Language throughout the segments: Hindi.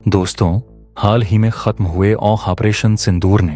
दोस्तों, हाल ही में खत्म हुए ऑपरेशन सिंदूर ने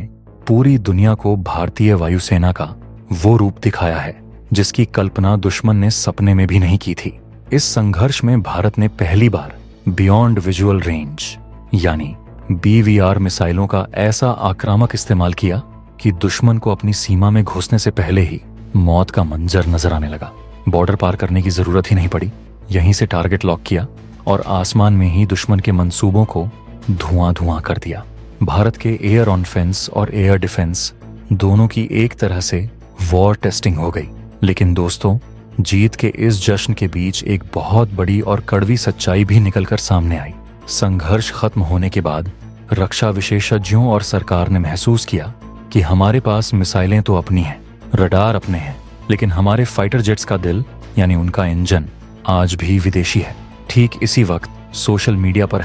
पूरी दुनिया को भारतीय वायुसेना का वो रूप दिखाया है जिसकी कल्पना दुश्मन ने सपने में भी नहीं की थी। इस संघर्ष में भारत ने पहली बार बियॉन्ड विजुअल रेंज यानी BVR मिसाइलों का ऐसा आक्रामक इस्तेमाल किया कि दुश्मन को अपनी सीमा में घुसने से पहले ही मौत का मंजर नजर आने लगा। बॉर्डर पार करने की जरूरत ही नहीं पड़ी, यहीं से टारगेट लॉक किया और आसमान में ही दुश्मन के मंसूबों को धुआं धुआं कर दिया। भारत के एयर ऑफेंस और एयर डिफेंस दोनों की एक तरह से वॉर टेस्टिंग हो गई। लेकिन दोस्तों, जीत के इस जश्न के बीच एक बहुत बड़ी और कड़वी सच्चाई भी निकलकर सामने आई। संघर्ष खत्म होने के बाद रक्षा विशेषज्ञों और सरकार ने महसूस किया कि हमारे पास मिसाइलें तो अपनी हैं, रडार अपने हैं, लेकिन हमारे फाइटर जेट्स का दिल यानी उनका इंजन आज भी विदेशी है। ठीक इसी वक्त सोशल मीडिया पर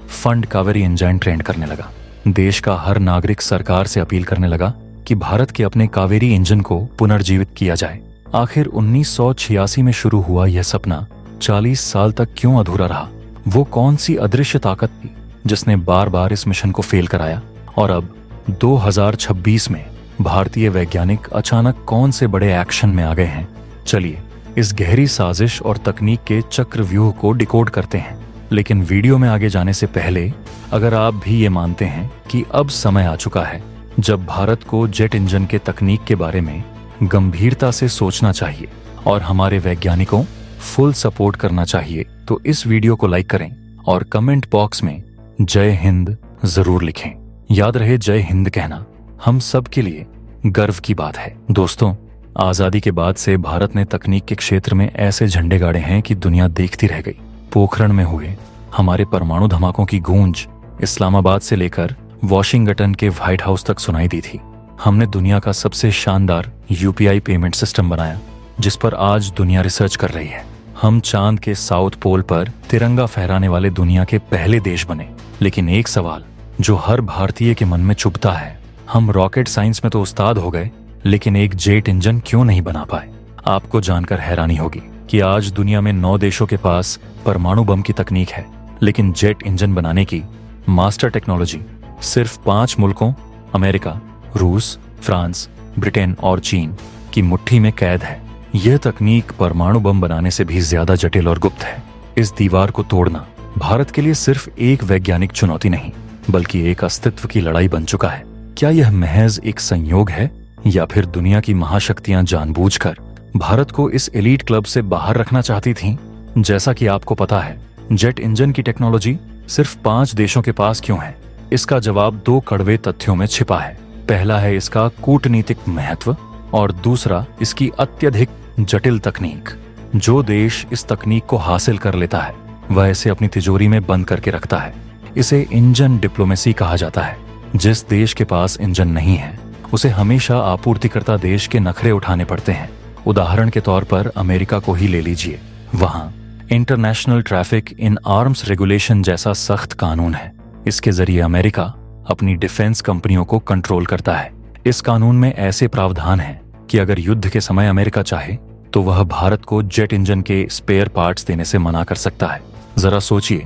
#फंड कावेरी इंजन ट्रेंड करने लगा। देश का हर नागरिक सरकार से अपील करने लगा कि भारत के अपने कावेरी इंजन को पुनर्जीवित किया जाए। आखिर 1986 में शुरू हुआ यह सपना 40 साल तक क्यों अधूरा रहा? वो कौन सी अदृश्य ताकत थी जिसने बार बार इस मिशन को फेल कराया? और अब 2026 में भारतीय वैज्ञानिक अचानक कौन से बड़े एक्शन में आ गए हैं? चलिए इस गहरी साजिश और तकनीक के चक्रव्यूह को डिकोड करते हैं। लेकिन वीडियो में आगे जाने से पहले अगर आप भी ये मानते हैं कि अब समय आ चुका है जब भारत को जेट इंजन के तकनीक के बारे में गंभीरता से सोचना चाहिए और हमारे वैज्ञानिकों फुल सपोर्ट करना चाहिए, तो इस वीडियो को लाइक करें और कमेंट बॉक्स में जय हिंद जरूर लिखें। याद रहे, जय हिंद कहना हम सब के लिए गर्व की बात है। दोस्तों, आजादी के बाद से भारत ने तकनीक के क्षेत्र में ऐसे झंडे गाड़े हैं कि दुनिया देखती रह गई। पोखरण में हुए हमारे परमाणु धमाकों की गूंज इस्लामाबाद से लेकर वॉशिंगटन के व्हाइट हाउस तक सुनाई दी थी। हमने दुनिया का सबसे शानदार UPI पेमेंट सिस्टम बनाया जिस पर आज दुनिया रिसर्च कर रही है। हम चांद के साउथ पोल पर तिरंगा फहराने वाले दुनिया के पहले देश बने। लेकिन एक सवाल जो हर भारतीय के मन में चुभता है, हम रॉकेट साइंस में तो उस्ताद हो गए, लेकिन एक जेट इंजन क्यों नहीं बना पाए? आपको जानकर हैरानी होगी कि आज दुनिया में 9 देशों के पास परमाणु बम की तकनीक है, लेकिन जेट इंजन बनाने की मास्टर टेक्नोलॉजी सिर्फ 5 मुल्कों अमेरिका, रूस, फ्रांस, ब्रिटेन और चीन की मुट्ठी में कैद है। यह तकनीक परमाणु बम बनाने से भी ज्यादा जटिल और गुप्त है। इस दीवार को तोड़ना भारत के लिए सिर्फ एक वैज्ञानिक चुनौती नहीं, बल्कि एक अस्तित्व की लड़ाई बन चुका है। क्या यह महज एक संयोग है या फिर दुनिया की महाशक्तियां जानबूझकर भारत को इस एलीट क्लब से बाहर रखना चाहती थीं? जैसा कि आपको पता है, जेट इंजन की टेक्नोलॉजी सिर्फ 5 देशों के पास क्यों है? इसका जवाब 2 कड़वे तथ्यों में छिपा है। पहला है इसका कूटनीतिक महत्व और दूसरा इसकी अत्यधिक जटिल तकनीक। जो देश इस तकनीक को हासिल कर लेता है वह इसे अपनी तिजोरी में बंद करके रखता है। इसे इंजन डिप्लोमेसी कहा जाता है। जिस देश के पास इंजन नहीं है उसे हमेशा आपूर्तिकर्ता देश के नखरे उठाने पड़ते हैं। उदाहरण के तौर पर अमेरिका को ही ले लीजिए। वहां international traffic in arms regulation जैसा सख्त कानून है। इसके जरिए अमेरिका अपनी डिफेंस कंपनियों को कंट्रोल करता है। इस कानून में ऐसे प्रावधान हैं कि अगर युद्ध के समय अमेरिका चाहे तो वह भारत को जेट इंजन के स्पेयर पार्ट्स देने से मना कर सकता है। जरा सोचिए,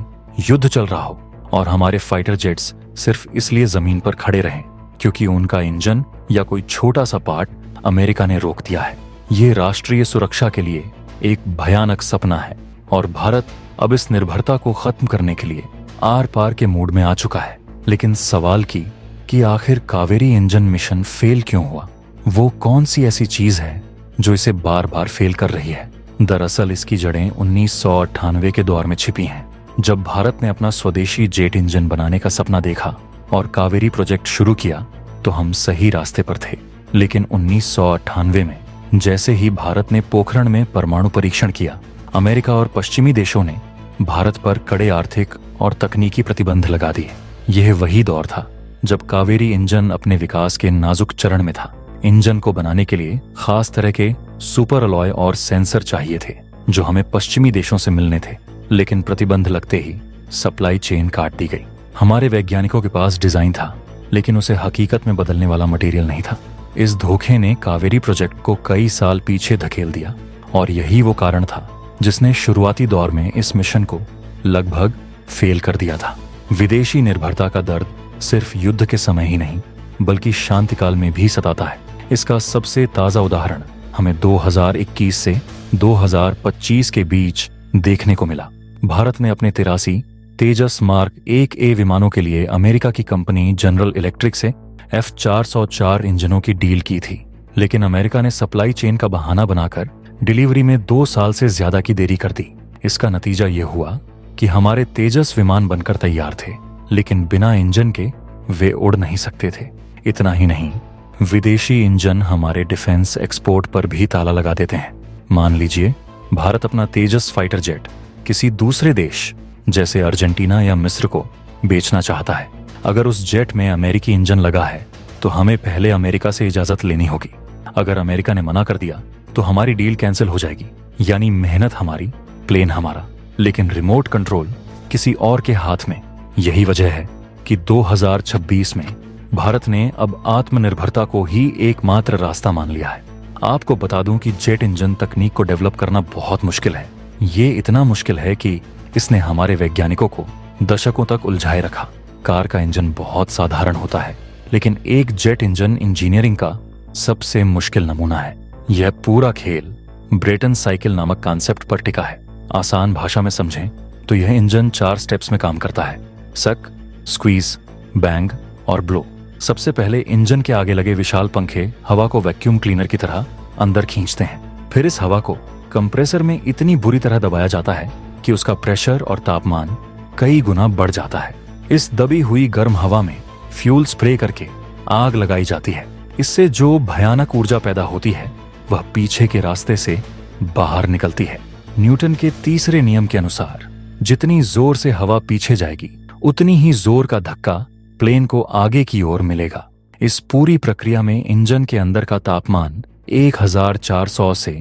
युद्ध चल रहा हो और हमारे फाइटर जेट्स सिर्फ इसलिए जमीन पर खड़े रहें क्योंकि उनका इंजन या कोई छोटा सा पार्ट अमेरिका ने रोक दिया है। ये राष्ट्रीय सुरक्षा के लिए एक भयानक सपना है और भारत अब इस निर्भरता को खत्म करने के लिए आर पार के मूड में आ चुका है। लेकिन सवाल कि आखिर कावेरी इंजन मिशन फेल क्यों हुआ? वो कौन सी ऐसी चीज है जो इसे बार बार फेल कर रही है? दरअसल इसकी जड़ें 1998 के दौर में छिपी हैं, जब भारत ने अपना स्वदेशी जेट इंजन बनाने का सपना देखा और कावेरी प्रोजेक्ट शुरू किया तो हम सही रास्ते पर थे। लेकिन 1998 में जैसे ही भारत ने पोखरण में परमाणु परीक्षण किया, अमेरिका और पश्चिमी देशों ने भारत पर कड़े आर्थिक और तकनीकी प्रतिबंध लगा दिए। यह वही दौर था जब कावेरी इंजन अपने विकास के नाजुक चरण में था। इंजन को बनाने के लिए खास तरह के सुपर अलॉय और सेंसर चाहिए थे जो हमें पश्चिमी देशों से मिलने थे। लेकिन प्रतिबंध लगते ही सप्लाई चेन काट दी गई। हमारे वैज्ञानिकों के पास डिजाइन था, लेकिन उसे हकीकत में बदलने वाला मटेरियल नहीं था। इस धोखे ने कावेरी प्रोजेक्ट को कई साल पीछे धकेल दिया और यही वो कारण था जिसने शुरुआती दौर में इस मिशन को लगभग फेल कर दिया था। विदेशी निर्भरता का दर्द सिर्फ युद्ध के समय ही नहीं बल्कि शांतिकाल में भी सताता है। इसका सबसे ताज़ा उदाहरण हमें 2021 से 2025 के बीच देखने को मिला। भारत ने अपने 83 तेजस मार्क 1A विमानों के लिए अमेरिका की कंपनी जनरल इलेक्ट्रिक से F404 इंजनों की डील की थी, लेकिन अमेरिका ने सप्लाई चेन का बहाना बनाकर डिलीवरी में 2 साल से ज्यादा की देरी कर दी। इसका नतीजा ये हुआ कि हमारे तेजस विमान बनकर तैयार थे, लेकिन बिना इंजन के वे उड़ नहीं सकते थे। इतना ही नहीं, विदेशी इंजन हमारे डिफेंस एक्सपोर्ट पर भी ताला लगा देते हैं। मान लीजिए भारत अपना तेजस फाइटर जेट किसी दूसरे देश जैसे अर्जेंटीना या मिस्र को बेचना चाहता है। अगर उस जेट में अमेरिकी इंजन लगा है तो हमें पहले अमेरिका से इजाजत लेनी होगी। अगर अमेरिका ने मना कर दिया तो हमारी डील कैंसिल हो जाएगी। यानी मेहनत हमारी, प्लेन हमारा, लेकिन रिमोट कंट्रोल किसी और के हाथ में। यही वजह है कि 2026 में भारत ने अब आत्मनिर्भरता को ही एकमात्र रास्ता मान लिया है। आपको बता दूं कि जेट इंजन तकनीक को डेवलप करना बहुत मुश्किल है। ये इतना मुश्किल है कि इसने हमारे वैज्ञानिकों को दशकों तक उलझाए रखा। कार का इंजन बहुत साधारण होता है, लेकिन एक जेट इंजन इंजीनियरिंग का सबसे मुश्किल नमूना है। यह पूरा खेल ब्रेटन साइकिल नामक कॉन्सेप्ट पर टिका है। आसान भाषा में समझें तो यह इंजन 4 स्टेप्स में काम करता है: सक, स्क्वीज, बैंग और ब्लो। सबसे पहले इंजन के आगे लगे विशाल पंखे हवा को वैक्यूम क्लीनर की तरह अंदर खींचते हैं। फिर इस हवा को कंप्रेसर में इतनी बुरी तरह दबाया जाता है कि उसका प्रेशर और तापमान कई गुना बढ़ जाता है। इस दबी हुई गर्म हवा में फ्यूल स्प्रे करके आग लगाई जाती है। इससे जो भयानक ऊर्जा पैदा होती है वह पीछे के रास्ते से बाहर निकलती है। न्यूटन के तीसरे नियम के अनुसार जितनी जोर से हवा पीछे जाएगी उतनी ही जोर का धक्का प्लेन को आगे की ओर मिलेगा। इस पूरी प्रक्रिया में इंजन के अंदर का तापमान 1400 से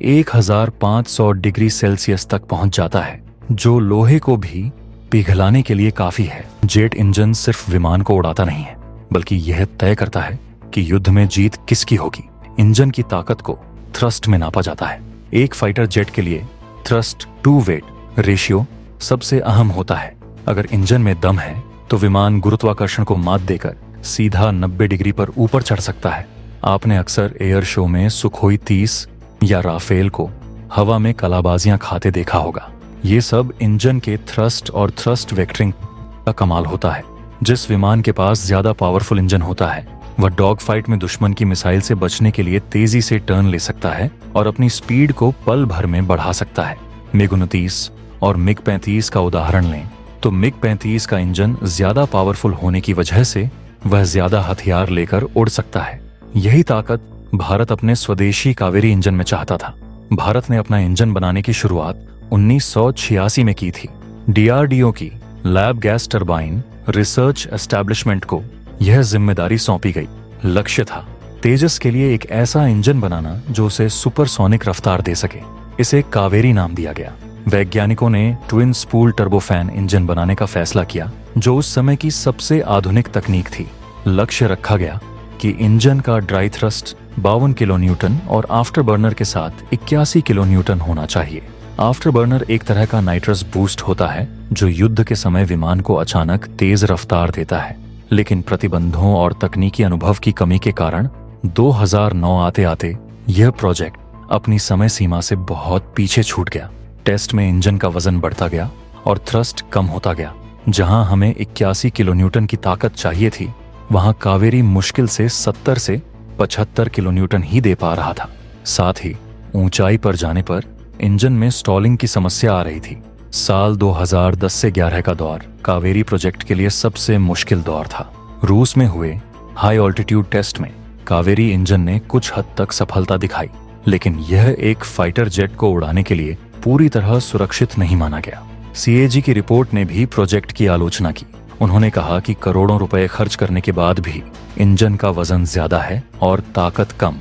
1500 डिग्री सेल्सियस तक पहुंच जाता है, जो लोहे को भी पिघलाने के लिए काफी है। जेट इंजन सिर्फ विमान को उड़ाता नहीं है, बल्कि यह तय करता है कि युद्ध में जीत किसकी होगी। इंजन की ताकत को थ्रस्ट में नापा जाता है। एक फाइटर जेट के लिए थ्रस्ट टू वेट रेशियो सबसे अहम होता है। अगर इंजन में दम है तो विमान गुरुत्वाकर्षण को मात देकर सीधा 90 डिग्री पर ऊपर चढ़ सकता है। आपने अक्सर एयर शो में सुखोई 30 या राफेल को हवा में कलाबाजियां खाते देखा होगा। ये सब इंजन के थ्रस्ट और थ्रस्ट वेक्टरिंग का कमाल होता है। जिस विमान के पास ज्यादा पावरफुल इंजन होता है वह डॉग फाइट में दुश्मन की मिसाइल से बचने के लिए तेजी से टर्न ले सकता है और अपनी स्पीड को पल भर में बढ़ा सकता है। मिग-29 और मिग-35 का उदाहरण लें तो मिग-35 का इंजन ज्यादा पावरफुल होने की वजह से वह ज्यादा हथियार लेकर उड़ सकता है। यही ताकत भारत अपने स्वदेशी कावेरी इंजन में चाहता था। भारत ने अपना इंजन बनाने की शुरुआत 1986 में की थी। DRDO की lab gas turbine research establishment को यह जिम्मेदारी सौंपी गई। लक्ष्य था तेजस के लिए एक ऐसा इंजन बनाना जो उसे सुपरसोनिक रफ्तार दे सके। इसे कावेरी नाम दिया गया। वैज्ञानिकों ने ट्विन स्पूल टर्बोफैन इंजन बनाने का फैसला किया, जो उस समय की सबसे आधुनिक तकनीक थी। लक्ष्य रखा गया कि इंजन का ड्राई थ्रस्ट 52 किलो न्यूटन और आफ्टर बर्नर के साथ 81 किलो न्यूटन होना चाहिए। आफ्टर बर्नर एक तरह का नाइट्रस बूस्ट होता है जो युद्ध के समय विमान को अचानक तेज रफ्तार देता है। लेकिन प्रतिबंधों और तकनीकी अनुभव की कमी के कारण 2009 आते आते यह प्रोजेक्ट अपनी समय सीमा से बहुत पीछे छूट गया। टेस्ट में इंजन का वजन बढ़ता गया और थ्रस्ट कम होता गया। जहां हमें 81 किलो न्यूटन की ताकत चाहिए थी, वहां कावेरी मुश्किल से 70 से 75 किलो न्यूटन ही दे पा रहा था। साथ ही ऊंचाई पर जाने पर इंजन में स्टॉलिंग की समस्या आ रही थी। साल 2010 से 11 का दौर कावेरी प्रोजेक्ट के लिए सबसे मुश्किल दौर था। रूस में हुए हाई ऑल्टीट्यूड टेस्ट में कावेरी इंजन ने कुछ हद तक सफलता दिखाई, लेकिन यह एक फाइटर जेट को उड़ाने के लिए पूरी तरह सुरक्षित नहीं माना गया। CAG की रिपोर्ट ने भी प्रोजेक्ट की आलोचना की। उन्होंने कहा कि करोड़ों रुपए खर्च करने के बाद भी इंजन का वजन ज्यादा है और ताकत कम।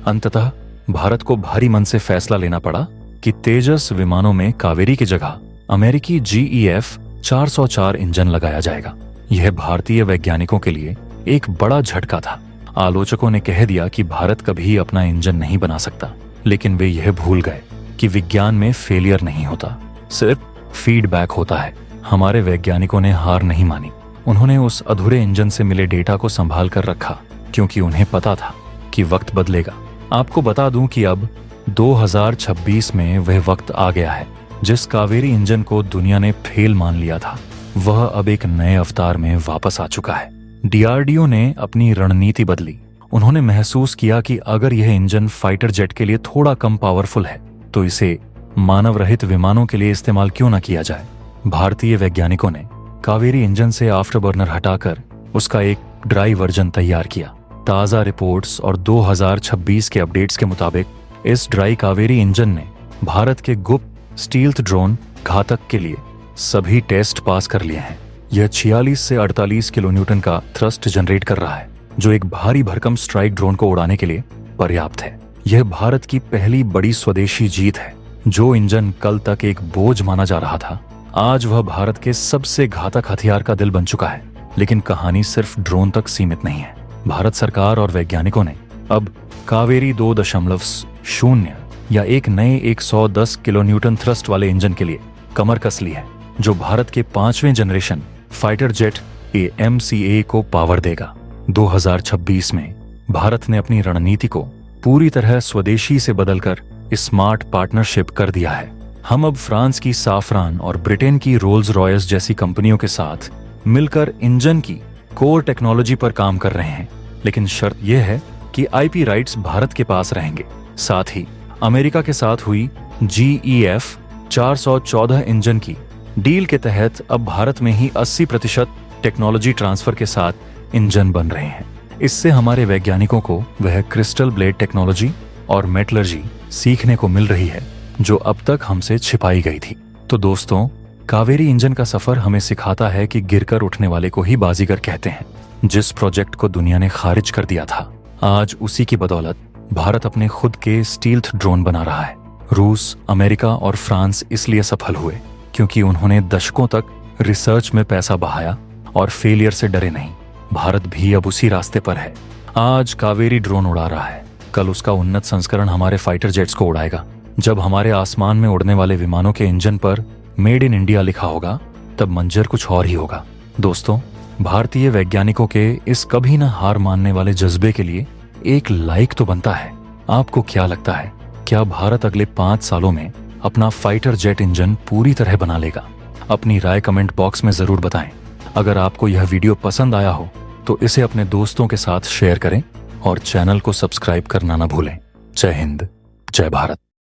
अंततः भारत को भारी मन से फैसला लेना पड़ा कि तेजस विमानों में कावेरी की जगह अमेरिकी GEF 404 इंजन लगाया जाएगा। यह भारतीय वैज्ञानिकों के लिए एक बड़ा झटका था। आलोचकों ने कह दिया कि भारत कभी अपना इंजन नहीं बना सकता, लेकिन वे यह भूल गए कि विज्ञान में फेलियर नहीं होता, सिर्फ फीडबैक होता है। हमारे वैज्ञानिकों ने हार नहीं मानी। उन्होंने उस अधूरे इंजन से मिले डेटा को संभाल कर रखा, क्योंकि उन्हें पता था कि वक्त बदलेगा। आपको बता दूं कि अब 2026 में वह वक्त आ गया है। जिस कावेरी इंजन को दुनिया ने फेल मान लिया था, वह अब एक नए अवतार में वापस आ चुका है। डीआरडीओ ने अपनी रणनीति बदली। उन्होंने महसूस किया कि अगर यह इंजन फाइटर जेट के लिए थोड़ा कम पावरफुल है, तो इसे मानव रहित विमानों के लिए इस्तेमाल क्यों न किया जाए। भारतीय वैज्ञानिकों ने कावेरी इंजन से आफ्टरबर्नर हटाकर उसका एक ड्राई वर्जन तैयार किया। ताज़ा रिपोर्ट्स और 2026 के अपडेट्स के मुताबिक इस ड्राई कावेरी इंजन ने भारत के गुप्त स्टील्थ ड्रोन घातक के लिए सभी टेस्ट पास कर लिए हैं। यह 46 से 48 किलोन्यूटन का थ्रस्ट जनरेट कर रहा है, जो एक भारी भरकम स्ट्राइक ड्रोन को उड़ाने के लिए पर्याप्त है। यह भारत की पहली बड़ी स्वदेशी जीत है। जो इंजन कल तक एक बोझ माना जा रहा था, आज वह भारत के सबसे घातक हथियार का दिल बन चुका है। लेकिन कहानी सिर्फ ड्रोन तक सीमित नहीं है। भारत सरकार और वैज्ञानिकों ने अब कावेरी 2.0 या एक नए 110 किलोन्यूटन थ्रस्ट वाले इंजन के लिए कमर कस ली है, जो भारत के 5वें जनरेशन फाइटर जेट AMCA को पावर देगा। 2026 में भारत ने अपनी रणनीति को पूरी तरह स्वदेशी से बदलकर स्मार्ट पार्टनरशिप कर दिया है। हम अब फ्रांस की साफरान और ब्रिटेन की रोल्स रॉयस जैसी कंपनियों के साथ मिलकर इंजन की कोर टेक्नोलॉजी पर काम कर रहे हैं। लेकिन शर्त यह है कि IP राइट्स भारत के पास रहेंगे। साथ ही अमेरिका के साथ हुई GEF 414 इंजन की डील के तहत अब भारत में ही 80% टेक्नोलॉजी ट्रांसफर के साथ इंजन बन रहे हैं। इससे हमारे वैज्ञानिकों को वह क्रिस्टल ब्लेड टेक्नोलॉजी और मेटलर्जी सीखने को मिल रही है, जो अब तक हमसे छिपाई गई थी। तो दोस्तों, कावेरी इंजन का सफर हमें सिखाता है कि गिरकर उठने वाले को ही बाजीगर कहते हैं। जिस प्रोजेक्ट को दुनिया ने खारिज कर दिया था, आज उसी की बदौलत भारत अपने खुद के स्टील्थ ड्रोन बना रहा है। रूस, अमेरिका और फ्रांस इसलिए सफल हुए क्योंकि उन्होंने दशकों तक रिसर्च में पैसा बहाया और फेलियर से डरे नहीं। भारत भी अब उसी रास्ते पर है। आज कावेरी ड्रोन उड़ा रहा है, कल उसका उन्नत संस्करण हमारे फाइटर जेट्स को उड़ाएगा। जब हमारे आसमान में उड़ने वाले विमानों के इंजन पर मेड इन इंडिया लिखा होगा, तब मंजर कुछ और ही होगा। दोस्तों, भारतीय वैज्ञानिकों के इस कभी न हार मानने वाले जज्बे के लिए एक लाइक तो बनता है। आपको क्या लगता है, क्या भारत अगले 5 सालों में अपना फाइटर जेट इंजन पूरी तरह बना लेगा? अपनी राय कमेंट बॉक्स में जरूर बताएं। अगर आपको यह वीडियो पसंद आया हो तो इसे अपने दोस्तों के साथ शेयर करें और चैनल को सब्सक्राइब करना न भूलें। जय हिंद, जय भारत।